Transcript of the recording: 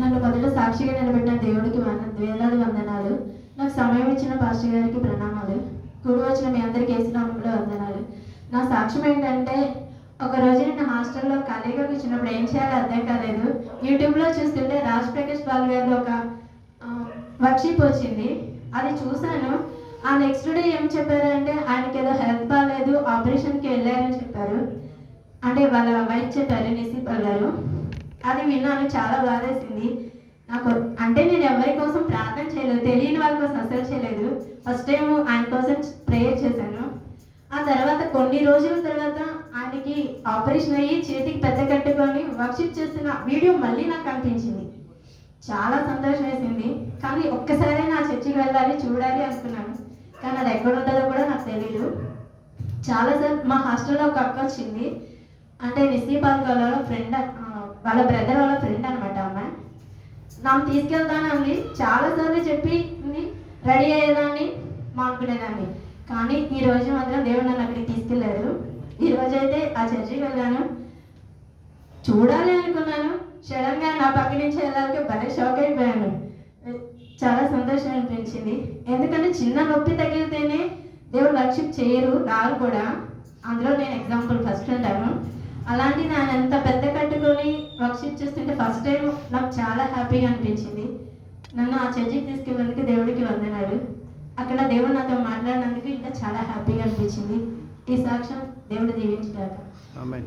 నన్ను మొదట సాక్షిగా నిలబెట్టిన దేవుడికి వేలాది వందనాలు. నాకు సమయం ఇచ్చిన పాస్టర్ గారికి ప్రణామాలు. కూడి వచ్చిన మీ అందరికీ యేసునామములో వందనాలు. నా సాక్ష్యం ఏంటంటే, ఒకరోజు నేను హాస్టల్లో ఖాళీగా కూర్చున్నప్పుడు ఏం చేయాలో అర్థం కాలేదు. యూట్యూబ్లో చూస్తుంటే రాజ్ ప్రకాష్ పాల్ గారిలో ఒక వర్క్షీప్ వచ్చింది. అది చూశాను. ఆ నెక్స్ట్ డే ఏం చెప్పారంటే, ఆయనకి ఏదో హెల్త్ బాగాలేదు, ఆపరేషన్కి వెళ్ళారని చెప్పారు. అంటే వాళ్ళ వైఫ్ చెప్పారు, నిసిపాల్ గారు. అది విన్నాను, చాలా బాధేసింది నాకు. అంటే నేను ఎవరి కోసం ప్రార్థన చేయలేదు, తెలియని వాళ్ళ కోసం అసలు చేయలేదు. ఫస్ట్ టైం ఆయన కోసం ప్రేయర్ చేశాను. ఆ తర్వాత కొన్ని రోజుల తర్వాత ఆయనకి ఆపరేషన్ అయ్యి చేతికి పెద్ద కట్టుకొని వర్క్షిప్ చేస్తున్న వీడియో మళ్ళీ నాకు కనిపించింది. చాలా సంతోషం వేసింది. కానీ ఒక్కసారి నా చర్చికి వెళ్ళాలి, చూడాలి అనుకున్నాను. కానీ అది ఎక్కడ ఉంటుందో కూడా నాకు తెలియదు. చాలాసార్లు మా హాస్టల్లో ఒక అక్క వచ్చింది. అంటే నిసిపాల్ వాళ్ళ ఫ్రెండ్, వాళ్ళ బ్రదర్ వాళ్ళ ఫ్రెండ్ అనమాట. అమ్మాయి నన్ను తీసుకెళ్తానంది. చాలాసార్లు చెప్పి రెడీ అయ్యేదాన్ని, మానుకునేదాన్ని. కానీ ఈరోజు మాత్రం దేవుడు నన్ను అక్కడికి తీసుకెళ్ళారు. ఈరోజు అయితే ఆ చర్చికి వెళ్ళాను, చూడాలి అనుకున్నాను. సడన్గా నా పక్క నుంచి వెళ్ళాలి, భలే షాక్ అయిపోయాను. చాలా సంతోషం అనిపించింది. ఎందుకంటే చిన్న నొప్పి తగిలితేనే దేవుడు వర్షిప్ చేయరు, రారు కూడా. అందులో నేను ఎగ్జాంపుల్ ఫస్ట్ ఉంటాను. అలాంటి నేను ఎంత పెద్ద కట్టుకొని వర్క్షిప్ చేస్తుంటే ఫస్ట్ టైం నాకు చాలా హ్యాపీగా అనిపించింది. నన్ను ఆ చర్చికి తీసుకెళ్ళినందుకు దేవుడికి వందనాలు. అక్కడ దేవుడు నాతో మాట్లాడినందుకు ఇంకా చాలా హ్యాపీగా అనిపించింది. ఈ సాక్ష్యం దేవుడు దీవించుగాక. ఆమేన్.